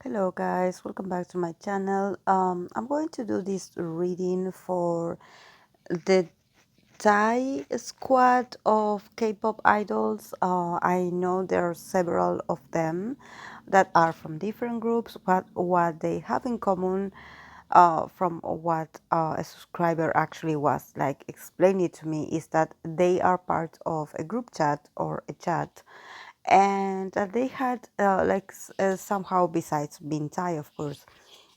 Hello guys, welcome back to my channel. I'm going to do this reading for the Thai squad of K-pop idols. I know there are several of them that are from different groups. What they have in common, from what a subscriber actually was like explaining to me, is that they are part of a group chat or a chat, and they had somehow, besides being Thai, of course,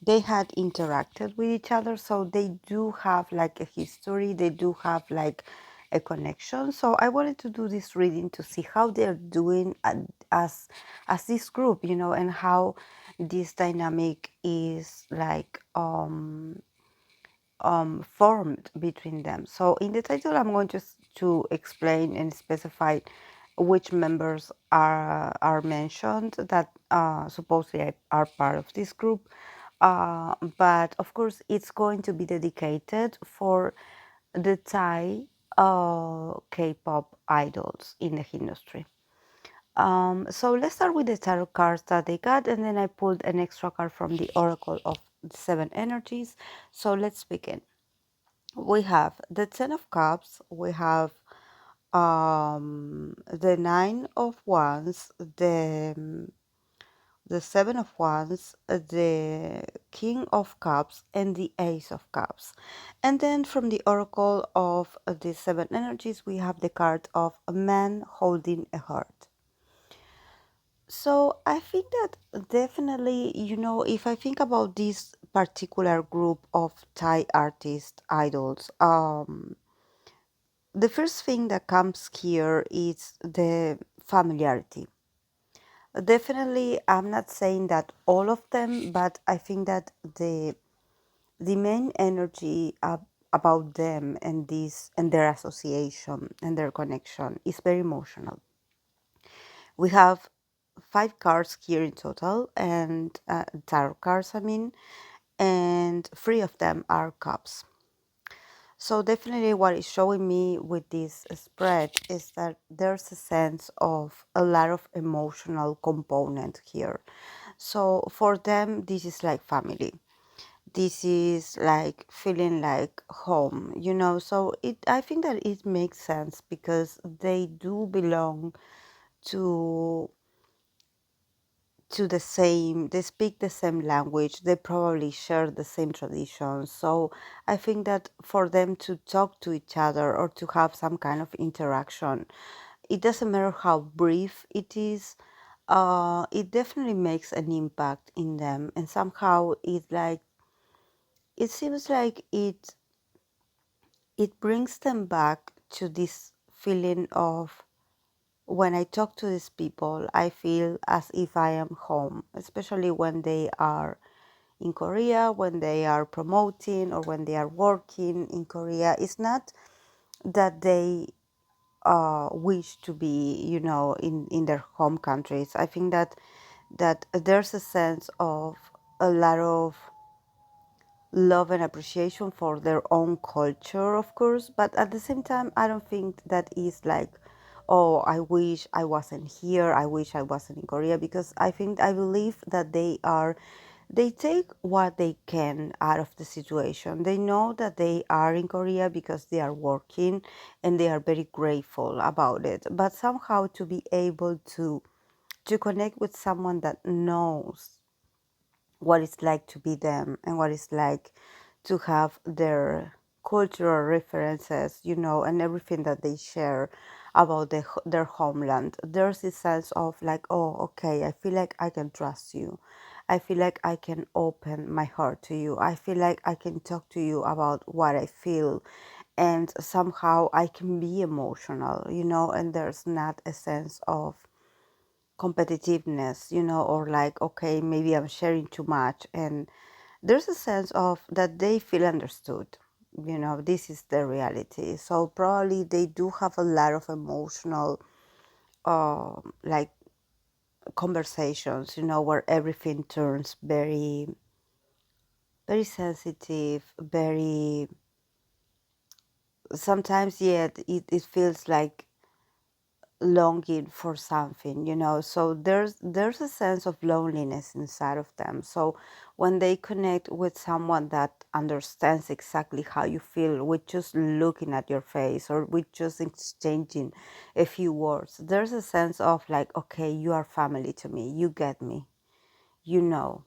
they had interacted with each other, so they do have like a history, they do have like a connection. So I wanted to do this reading to see how they're doing as this group, and how this dynamic is like formed between them. So in the title, I'm going just to explain and specify which members are mentioned that supposedly are part of this group. But of course, it's going to be dedicated for the Thai K-pop idols in the industry. So let's start with the tarot cards that they got, and then I pulled an extra card from the Oracle of the Seven Energies. So let's begin. We have the Ten of Cups, we have the Nine of Wands, the Seven of Wands, the King of Cups, and the Ace of Cups. And then from the Oracle of the Seven Energies, we have the card of a man holding a heart. So I think that definitely, if I think about this particular group of Thai artist idols, the first thing that comes here is the familiarity. Definitely, I'm not saying that all of them, but I think that the main energy about them and this and their association and their connection is very emotional. We have five cards here in total, and tarot cards, I mean, and three of them are cups. So definitely what is showing me with this spread is that there's a sense of a lot of emotional component here. So for them, this is like family. This is like feeling like home, So I think that it makes sense because they do belong to the same, they speak the same language, they probably share the same traditions. So I think that for them to talk to each other or to have some kind of interaction, it doesn't matter how brief it is, it definitely makes an impact in them. And somehow it seems like it brings them back to this feeling of, when I talk to these people, I feel as if I am home, especially when they are in Korea, when they are promoting or when they are working in Korea. It's not that they wish to be, in their home countries. I think that there's a sense of a lot of love and appreciation for their own culture, of course, but at the same time, I don't think that is like, oh, I wish I wasn't here, I wish I wasn't in Korea, because I believe that they take what they can out of the situation. They know that they are in Korea because they are working, and they are very grateful about it. But somehow to be able to connect with someone that knows what it's like to be them and what it's like to have their cultural references, and everything that they share about their homeland. There's this sense of like, oh, okay, I feel like I can trust you. I feel like I can open my heart to you. I feel like I can talk to you about what I feel. And somehow I can be emotional, and there's not a sense of competitiveness, or like, okay, maybe I'm sharing too much. And there's a sense of that they feel understood. This is the reality. So probably they do have a lot of emotional, like conversations, where everything turns very, very sensitive, very, sometimes, yeah, it feels like longing for something, so there's a sense of loneliness inside of them. So when they connect with someone that understands exactly how you feel with just looking at your face or with just exchanging a few words, there's a sense of like, okay, you are family to me, you get me, you know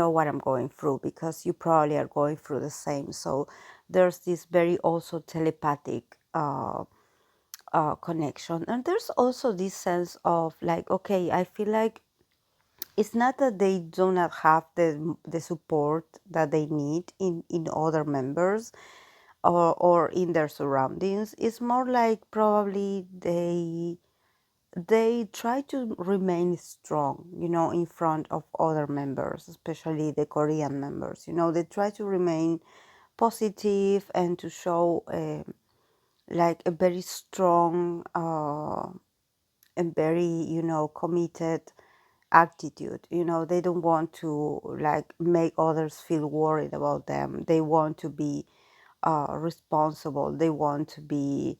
what I'm going through because you probably are going through the same. So there's this very also telepathic connection. And there's also this sense of like, okay, I feel like it's not that they do not have the support that they need in other members or in their surroundings. It's more like probably they try to remain strong, in front of other members, especially the Korean members. They try to remain positive and to show like a very strong and very, committed attitude. They don't want to like make others feel worried about them. They want to be responsible. They want to be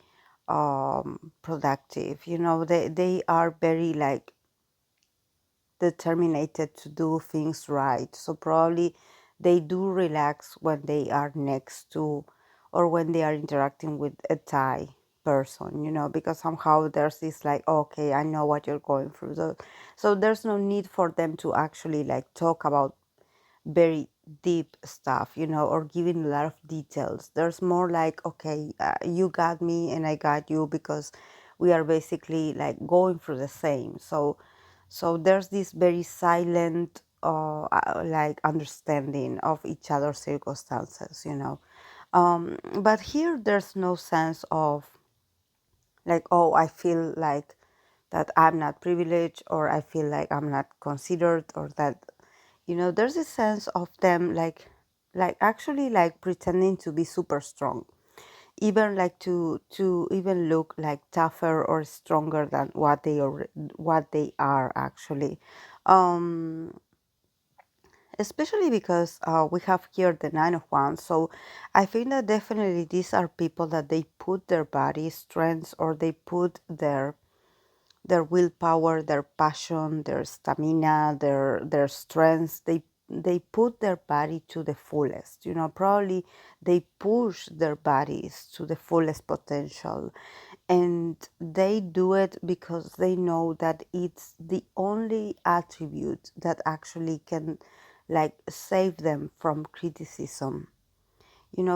productive. They are very like determined to do things right. So probably they do relax when they are next to or when they are interacting with a Thai person, because somehow there's this like, okay, I know what you're going through. So there's no need for them to actually like talk about very deep stuff, or giving a lot of details. There's more like, okay, you got me and I got you because we are basically like going through the same. So there's this very silent, like understanding of each other's circumstances, but here there's no sense of like, oh, I feel like that I'm not privileged or I feel like I'm not considered or that there's a sense of them like actually like pretending to be super strong, even like to even look like tougher or stronger than what they are actually. um Especially because we have here the Nine of Wands. So I think that definitely these are people that they put their body strengths or they put their willpower, their passion, their stamina, their strengths. They put their body to the fullest. Probably they push their bodies to the fullest potential, and they do it because they know that it's the only attribute that actually can like save them from criticism.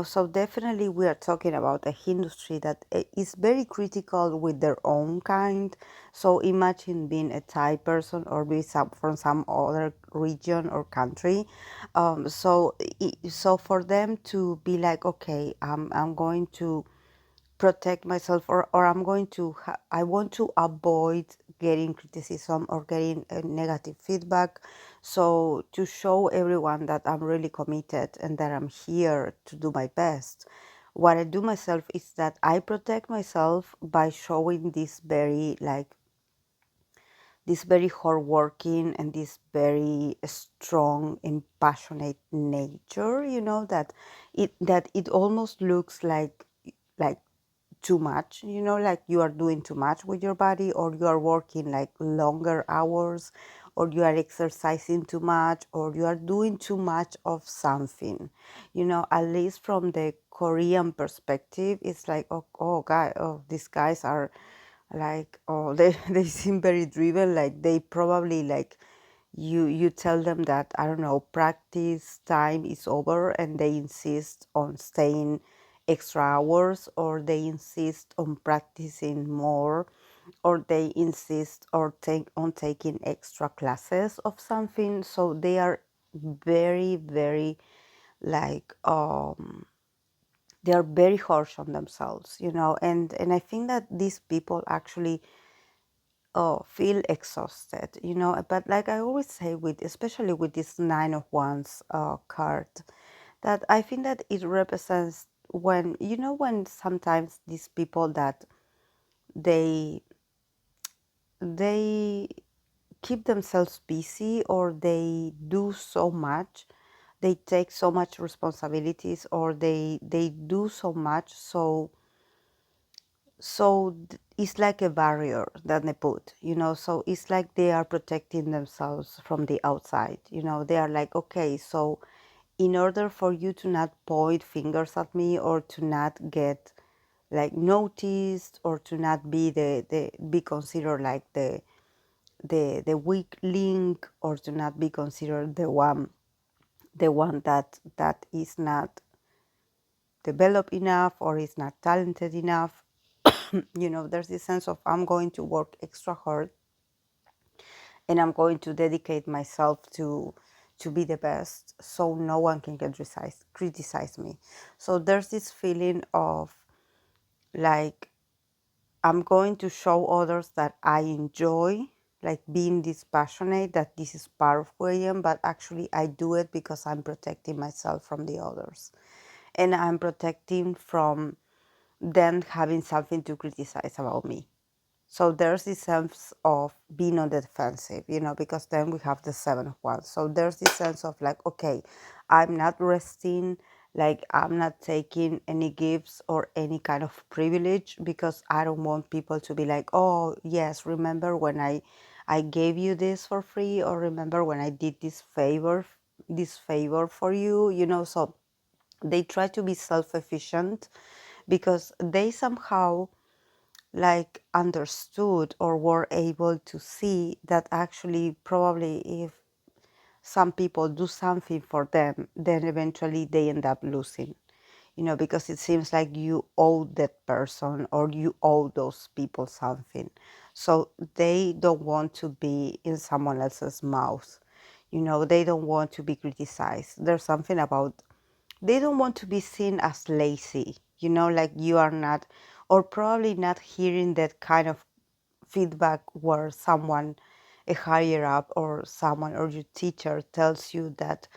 So definitely we are talking about a industry that is very critical with their own kind. So imagine being a Thai person or be from some other region or country. So for them to be like, okay, I'm going to protect myself or I'm going to I want to avoid getting criticism or getting a negative feedback, so to show everyone that I'm really committed and that I'm here to do my best, what I do myself is that I protect myself by showing this very hardworking and this very strong and passionate nature, that it almost looks like too much, like you are doing too much with your body, or you are working like longer hours, or you are exercising too much, or you are doing too much of something. At least from the Korean perspective, it's like, these guys are like, oh, they seem very driven, like they probably like you tell them that, I don't know, practice time is over and they insist on staying extra hours, or they insist on practicing more, or they insist or take on taking extra classes of something. So they are very, very like they are very harsh on themselves, and I think that these people actually feel exhausted, but like I always say, with especially with this Nine of Wands card, that I think that it represents when sometimes these people that they they keep themselves busy, or they do so much, they take so much responsibilities, or they do so much, so It's like a barrier that they put, so it's like they are protecting themselves from the outside. They are like, okay, so in order for you to not point fingers at me, or to not get like noticed, or to not be the be considered like the weak link, or to not be considered the one that is not developed enough, or is not talented enough. There's this sense of, I'm going to work extra hard, and I'm going to dedicate myself to be the best, so no one can criticize me. So there's this feeling of like, I'm going to show others that I enjoy like being this passionate, that this is part of who I am, but actually I do it because I'm protecting myself from the others, and I'm protecting from them having something to criticize about me. So there's this sense of being on the defensive, because then we have the Seven of Wands. So there's this sense of like, okay, I'm not resting, like I'm not taking any gifts or any kind of privilege, because I don't want people to be like, oh yes, remember when I gave you this for free, or remember when I did this favor for you, so they try to be self-efficient, because they somehow like understood, or were able to see that actually probably if some people do something for them, then eventually they end up losing, because it seems like you owe that person, or you owe those people something. So they don't want to be in someone else's mouth. They don't want to be criticized. There's something about, they don't want to be seen as lazy, like you are not, or probably not hearing that kind of feedback where someone, a higher up, or someone, or your teacher tells you that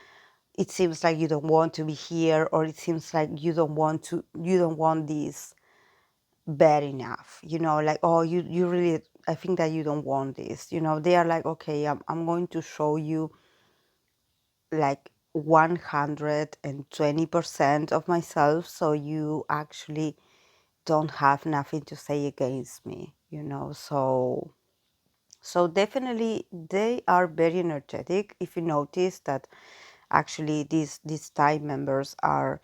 it seems like you don't want to be here, or it seems like you don't want this bad enough, like, oh, you really, I think that you don't want this, they are like, okay, I'm going to show you like 120% of myself, so you actually don't have nothing to say against me, so definitely they are very energetic. If you notice that actually these time members are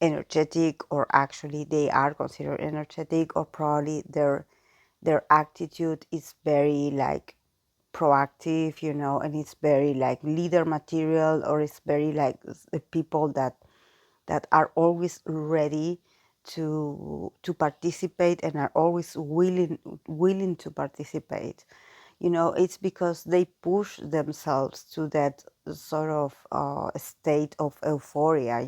energetic, or actually they are considered energetic, or probably their attitude is very like proactive, and it's very like leader material, or it's very like the people that are always ready to participate, and are always willing to participate. It's because they push themselves to that sort of state of euphoria,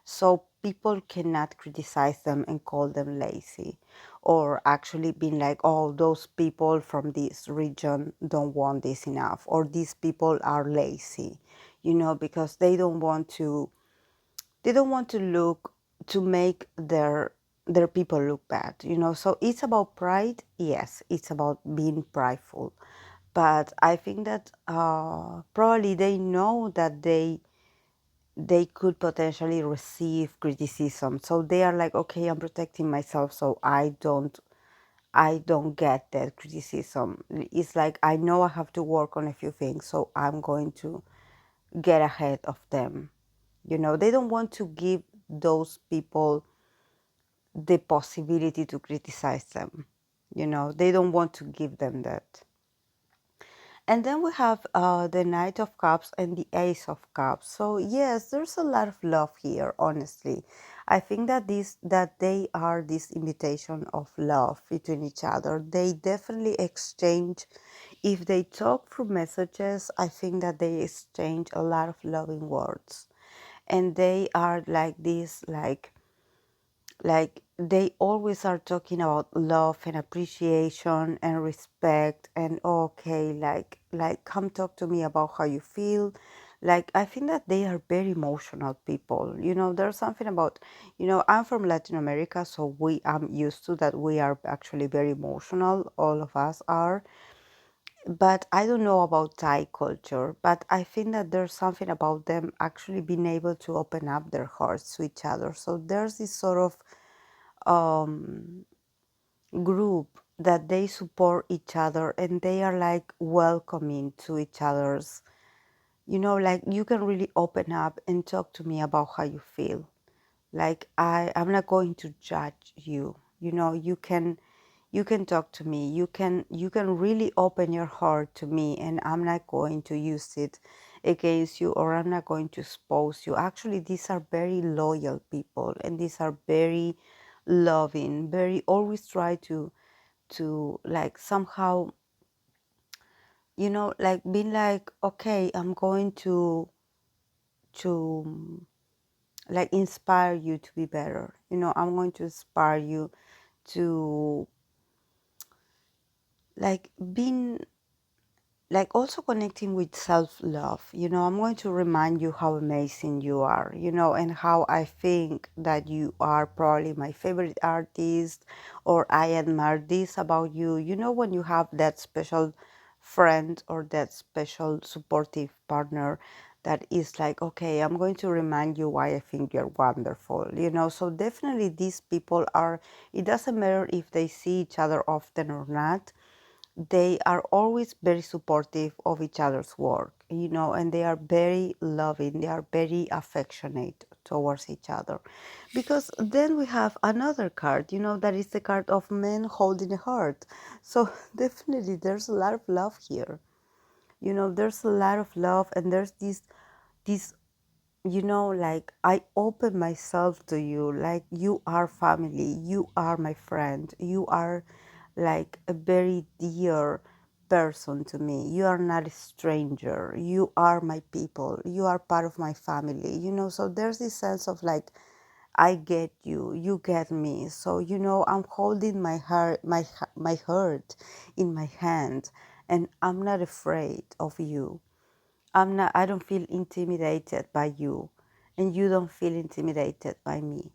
so people cannot criticize them and call them lazy, or actually being like, oh, those people from this region don't want this enough, or these people are lazy, because they don't want to look, to make their people look bad, so it's about pride. Yes, it's about being prideful, but I think that probably they know that they could potentially receive criticism, so they are like, okay, I'm protecting myself, so I don't get that criticism. It's like, I know I have to work on a few things, so I'm going to get ahead of them. They don't want to give those people the possibility to criticize them. They don't want to give them that. And then we have the Knight of Cups and the Ace of Cups. So yes, there's a lot of love here, honestly. I think that they are this invitation of love between each other. They definitely exchange, if they talk through messages, I think that they exchange a lot of loving words. And they are like this, like they always are talking about love and appreciation and respect, and okay, like come talk to me about how you feel. Like, I think that they are very emotional people. There's something about, I'm from Latin America, so I'm used to that. We are actually very emotional, all of us are. But I don't know about Thai culture, but I think that there's something about them actually being able to open up their hearts to each other. So there's this sort of um, group that they support each other and they are like welcoming to each other's, like you can really open up and talk to me about how you feel. Like I'm not going to judge you. You can talk to me. You can really open your heart to me, and I'm not going to use it against you, or I'm not going to expose you. Actually, these are very loyal people, and these are very loving, very always try to like somehow, like being like, okay, I'm going to like inspire you to be better. I'm going to inspire you to like being like also connecting with self-love. I'm going to remind you how amazing you are, and how I think that you are probably my favorite artist, or I admire this about you. When you have that special friend or that special supportive partner that is like, okay, I'm going to remind you why I think you're wonderful. So definitely these people are, it doesn't matter if they see each other often or not, they are always very supportive of each other's work, and they are very loving, they are very affectionate towards each other. Because then we have another card, that is the card of men holding a heart. So definitely there's a lot of love here. There's a lot of love, and there's this like I open myself to you, like you are family, you are my friend, you are like a very dear person to me. You are not a stranger, you are my people, you are part of my family. So there's this sense of like, I get you, you get me. So I'm holding my heart, my heart in my hand, and I'm not afraid of you. I don't feel intimidated by you, and you don't feel intimidated by me,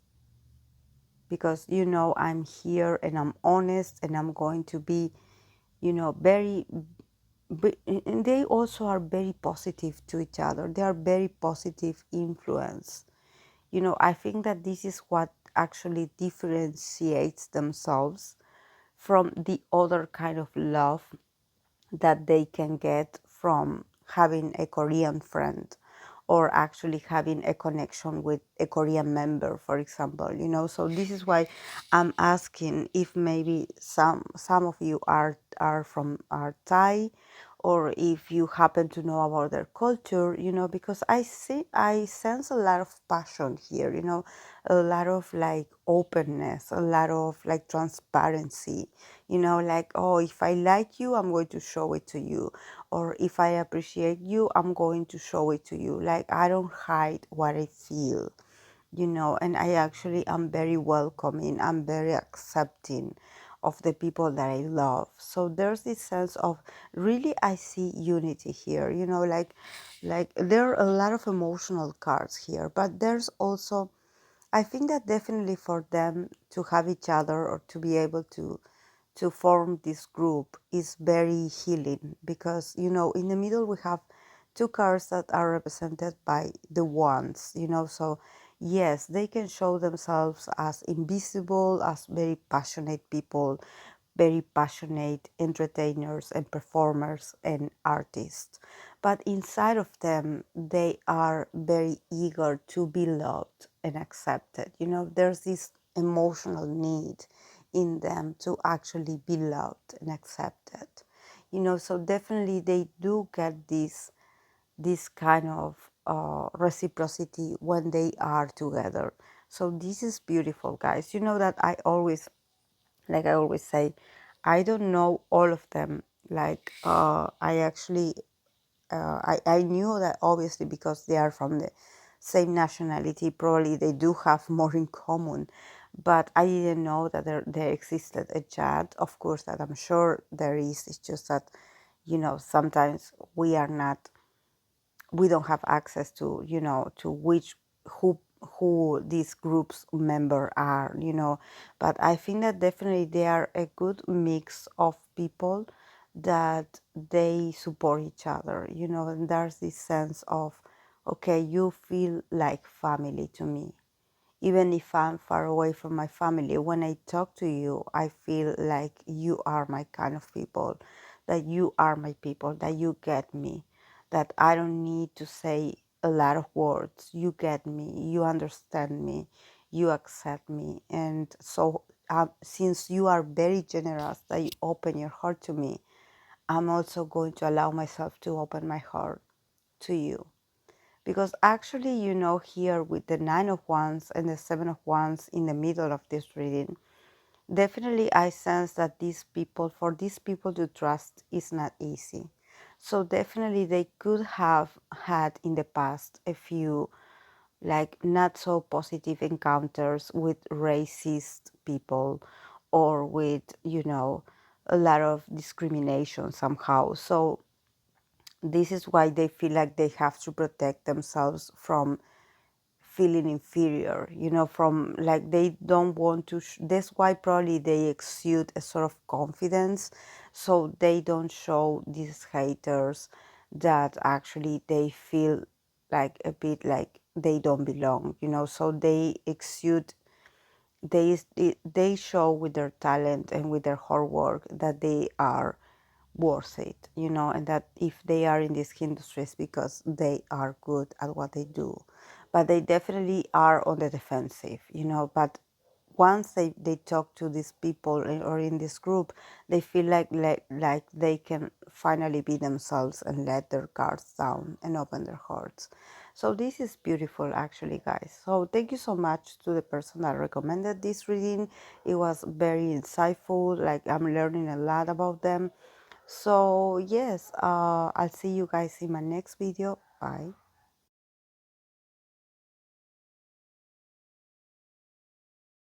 because I'm here and I'm honest, and I'm going to be, very and they also are very positive to each other. They are very positive influence. I think that this is what actually differentiates themselves from the other kind of love that they can get from having a Korean friend, or actually having a connection with a Korean member, for example. So this is why I'm asking if maybe some of you are from are Thai, or if you happen to know about their culture, because I sense a lot of passion here, a lot of like openness, a lot of like transparency, like, oh, if I like you, I'm going to show it to you, or if I appreciate you, I'm going to show it to you. Like, I don't hide what I feel, and I actually am very welcoming, I'm very accepting of the people that I love. So there's this sense of, really, I see unity here, like there are a lot of emotional cards here, but there's also, I think that definitely for them to have each other, or to be able to form this group, is very healing, because in the middle we have two cards that are represented by the wands. So yes, they can show themselves as invisible, as very passionate people, very passionate entertainers and performers and artists, but inside of them they are very eager to be loved and accepted. There's this emotional need in them to actually be loved and accepted. So definitely they do get this kind of reciprocity when they are together. So this is beautiful, guys. That I always say, I don't know all of them. Like I actually I knew that obviously, because they are from the same nationality, probably they do have more in common. But I didn't know that there existed a chat. Of course, that I'm sure there is. It's just that, sometimes we don't have access to, to which who these groups member are. But I think that definitely they are a good mix of people, that they support each other, and there's this sense of, okay, you feel like family to me, even if I'm far away from my family. When I talk to you, I feel like you are my kind of people, that you are my people, that you get me, that I don't need to say a lot of words. You get me, you understand me, you accept me. And so, since you are very generous, that you open your heart to me, I'm also going to allow myself to open my heart to you. Because actually, here with the Nine of Wands and the Seven of Wands in the middle of this reading, definitely I sense that for these people to trust is not easy. So definitely they could have had in the past a few like not so positive encounters with racist people, or with, a lot of discrimination somehow. So this is why they feel like they have to protect themselves from feeling inferior, from like they don't want to that's why probably they exude a sort of confidence, so they don't show these haters that actually they feel like a bit like they don't belong, so they exude, they show with their talent and with their hard work that they are worth it, and that if they are in these industries because they are good at what they do. But they definitely are on the defensive, but once they talk to these people or in this group, they feel like they can finally be themselves and let their guards down and open their hearts. So this is beautiful actually, guys. So thank you so much to the person that recommended this reading. It was very insightful, like I'm learning a lot about them. So yes, I'll see you guys in my next video. Bye.